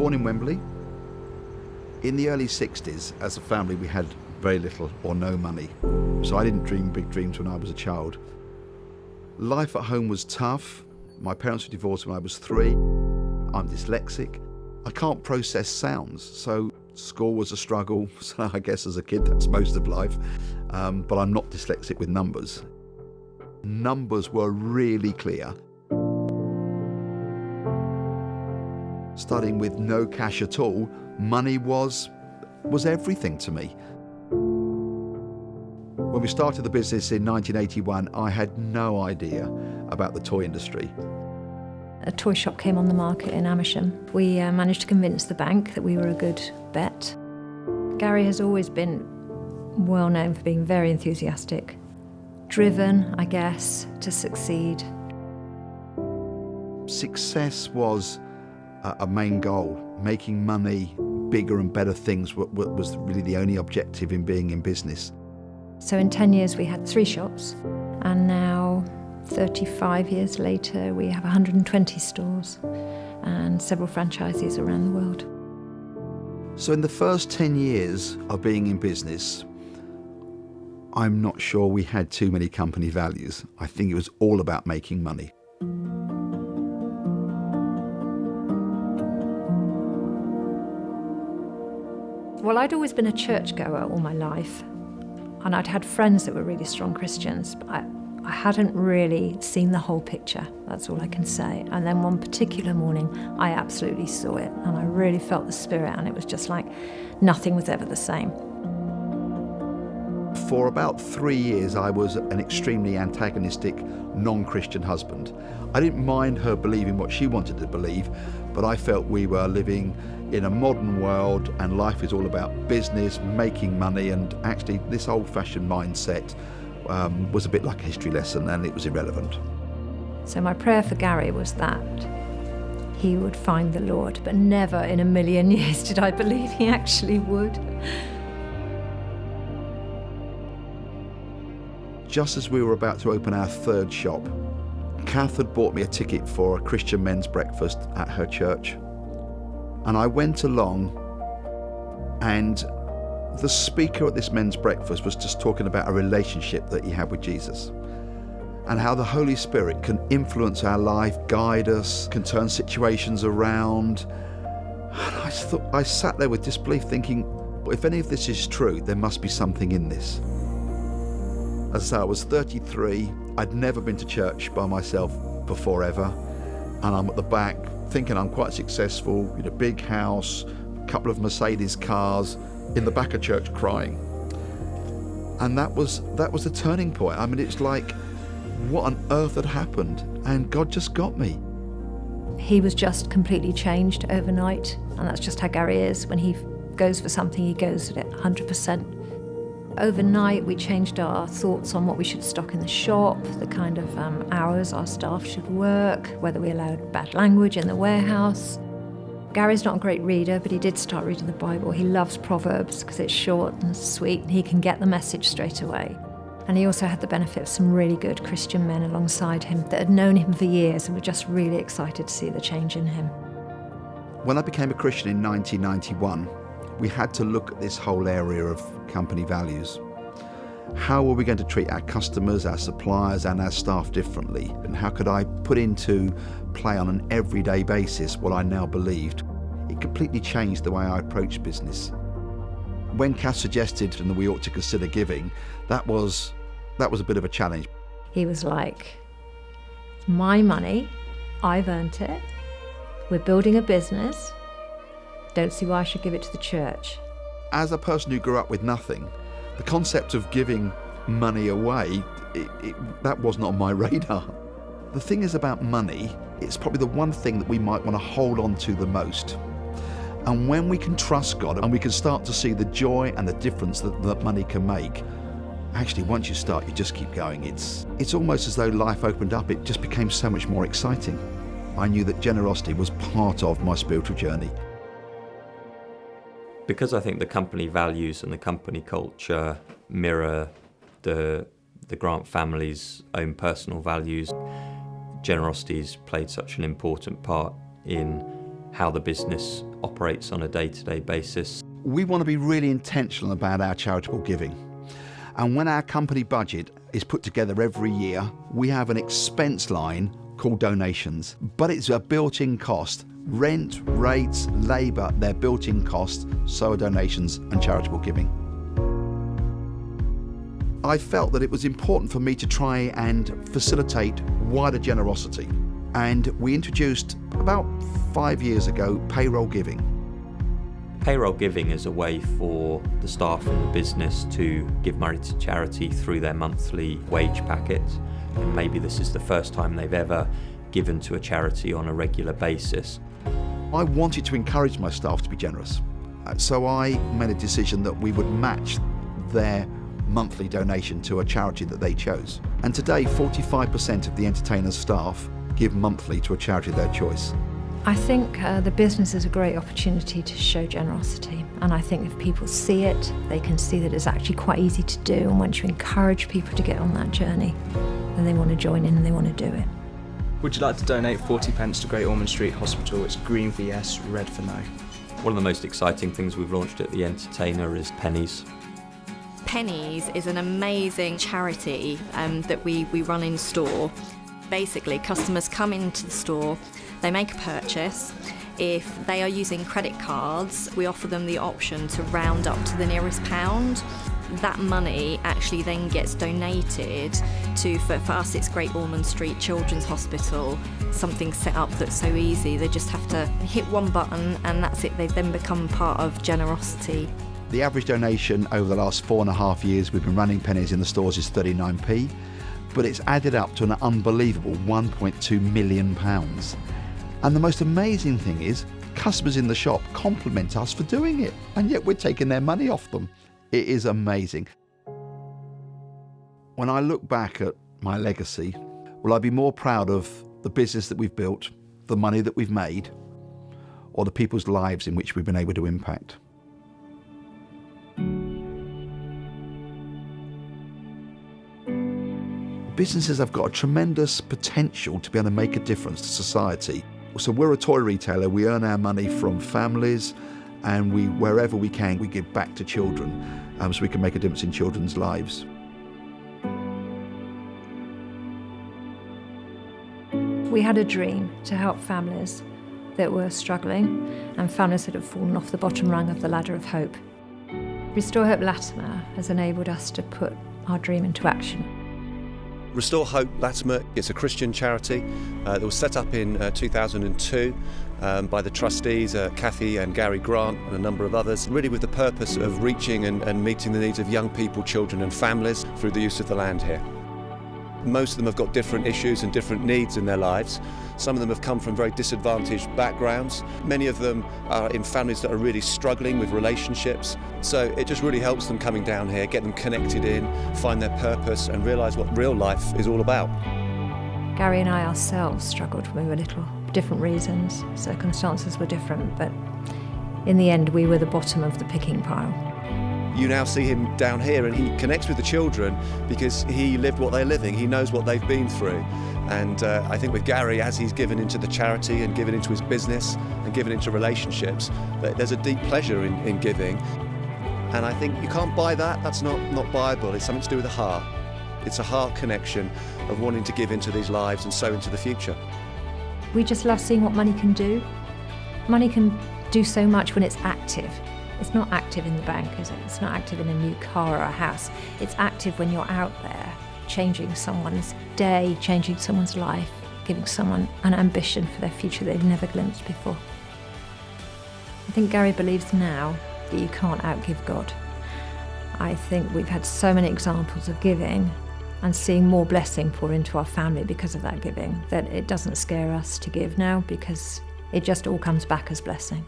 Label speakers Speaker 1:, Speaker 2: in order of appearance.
Speaker 1: born in Wembley. In the early 60s, as a family, we had very little or no money. So I didn't dream big dreams when I was a child. Life at home was tough. My parents were divorced when I was 3. I'm dyslexic. I can't process sounds, so school was a struggle. So I guess as a kid, that's most of life. But I'm not dyslexic with numbers. Numbers were really clear. Starting with no cash at all, money was everything to me. When we started the business in 1981, I had no idea about the toy industry.
Speaker 2: A toy shop came on the market in Amersham. We managed to convince the bank that we were a good bet. Gary has always been well known for being very enthusiastic, driven, I guess, to succeed.
Speaker 1: Success was a main goal. Making money, bigger and better things was really the only objective in being in business.
Speaker 2: So in 10 years we had 3 shops, and now 35 years later we have 120 stores and several franchises around the world.
Speaker 1: So in the first 10 years of being in business, I'm not sure we had too many company values. I think it was all about making money.
Speaker 2: Well, I'd always been a churchgoer all my life, and I'd had friends that were really strong Christians, but I hadn't really seen the whole picture, that's all I can say. And then one particular morning, I absolutely saw it, and I really felt the Spirit, and it was just like nothing was ever the same.
Speaker 1: For about 3 years, I was an extremely antagonistic, non-Christian husband. I didn't mind her believing what she wanted to believe, but I felt we were living in a modern world and life is all about business, making money, and actually this old-fashioned mindset was a bit like a history lesson, and it was irrelevant.
Speaker 2: So my prayer for Gary was that he would find the Lord, but never in a million years did I believe he actually would.
Speaker 1: Just as we were about to open our 3rd shop, Cath had bought me a ticket for a Christian men's breakfast at her church. And I went along, and the speaker at this men's breakfast was just talking about a relationship that he had with Jesus and how the Holy Spirit can influence our life, guide us, can turn situations around. And I sat there with disbelief thinking, well, if any of this is true, there must be something in this. As I say, I was 33, I'd never been to church by myself before ever, and I'm at the back thinking I'm quite successful, in a big house, a couple of Mercedes cars, in the back of church crying. And that was the turning point. I mean, it's like, what on earth had happened? And God just got me.
Speaker 2: He was just completely changed overnight, and that's just how Gary is. When he goes for something, he goes at it 100%. Overnight, we changed our thoughts on what we should stock in the shop, the kind of hours our staff should work, whether we allowed bad language in the warehouse. Gary's not a great reader, but he did start reading the Bible. He loves Proverbs because it's short and sweet, and he can get the message straight away. And he also had the benefit of some really good Christian men alongside him that had known him for years and were just really excited to see the change in him.
Speaker 1: When I became a Christian in 1991, we had to look at this whole area of company values. How were we going to treat our customers, our suppliers, and our staff differently? And how could I put into play on an everyday basis what I now believed? It completely changed the way I approached business. When Cath suggested that we ought to consider giving, that was a bit of a challenge.
Speaker 2: He was like, it's my money, I've earned it, we're building a business, don't see why I should give it to the church.
Speaker 1: As a person who grew up with nothing, the concept of giving money away, that wasn't on my radar. The thing is about money, it's probably the one thing that we might want to hold on to the most. And when we can trust God and we can start to see the joy and the difference that money can make, actually once you start, you just keep going. It's almost as though life opened up. It just became so much more exciting. I knew that generosity was part of my spiritual journey.
Speaker 3: Because I think the company values and the company culture mirror the Grant family's own personal values, generosity's played such an important part in how the business operates on a day-to-day basis.
Speaker 1: We want to be really intentional about our charitable giving. And when our company budget is put together every year, we have an expense line called donations, but it's a built-in cost. Rent, rates, labour, they're built-in costs, so are donations and charitable giving. I felt that it was important for me to try and facilitate wider generosity, and we introduced about 5 years ago payroll giving.
Speaker 3: Payroll giving is a way for the staff in the business to give money to charity through their monthly wage packet, and maybe this is the first time they've ever given to a charity on a regular basis.
Speaker 1: I wanted to encourage my staff to be generous, so I made a decision that we would match their monthly donation to a charity that they chose. And today, 45% of the Entertainers staff give monthly to a charity of their choice.
Speaker 2: I think the business is a great opportunity to show generosity, and I think if people see it, they can see that it's actually quite easy to do, and once you encourage people to get on that journey, then they want to join in and they want to do it.
Speaker 4: Would you like to donate 40p to Great Ormond Street Hospital? It's green for yes, red for no.
Speaker 3: One of the most exciting things we've launched at the Entertainer is Pennies.
Speaker 5: Pennies is an amazing charity that we run in store. Basically, customers come into the store, they make a purchase. If they are using credit cards, we offer them the option to round up to the nearest pound. That money actually then gets donated to, for us it's Great Ormond Street Children's Hospital, something set up that's so easy. They just have to hit one button and that's it. They then become part of generosity.
Speaker 1: The average donation over the last 4.5 years we've been running Pennies in the stores is 39p, but it's added up to an unbelievable £1.2 million. And the most amazing thing is, customers in the shop compliment us for doing it, and yet we're taking their money off them. It is amazing. When I look back at my legacy, will I be more proud of the business that we've built, the money that we've made, or the people's lives in which we've been able to impact? Businesses have got a tremendous potential to be able to make a difference to society. So we're a toy retailer, we earn our money from families, and wherever we can, we give back to children, so we can make a difference in children's lives.
Speaker 2: We had a dream to help families that were struggling and families that had fallen off the bottom rung of the ladder of hope. Restore Hope Latimer has enabled us to put our dream into action.
Speaker 6: Restore Hope Latimer is a Christian charity that was set up in 2002 by the trustees, Cathy and Gary Grant and a number of others, really with the purpose of reaching and meeting the needs of young people, children and families through the use of the land here. Most of them have got different issues and different needs in their lives. Some of them have come from very disadvantaged backgrounds. Many of them are in families that are really struggling with relationships. So it just really helps them coming down here, get them connected in, find their purpose and realise what real life is all about.
Speaker 2: Gary and I ourselves struggled when we were little, different reasons, circumstances were different, but in the end we were the bottom of the picking pile.
Speaker 6: You now see him down here and he connects with the children because he lived what they're living, he knows what they've been through. And I think with Gary, as he's given into the charity and given into his business and given into relationships, there's a deep pleasure in giving. And I think you can't buy that, that's not buyable, it's something to do with the heart. It's a heart connection of wanting to give into these lives and sow into the future.
Speaker 2: We just love seeing what money can do. Money can do so much when it's active. It's not active in the bank, is it? It's not active in a new car or a house. It's active when you're out there, changing someone's day, changing someone's life, giving someone an ambition for their future they've never glimpsed before. I think Gary believes now that you can't outgive God. I think we've had so many examples of giving and seeing more blessing pour into our family because of that giving, that it doesn't scare us to give now because it just all comes back as blessing.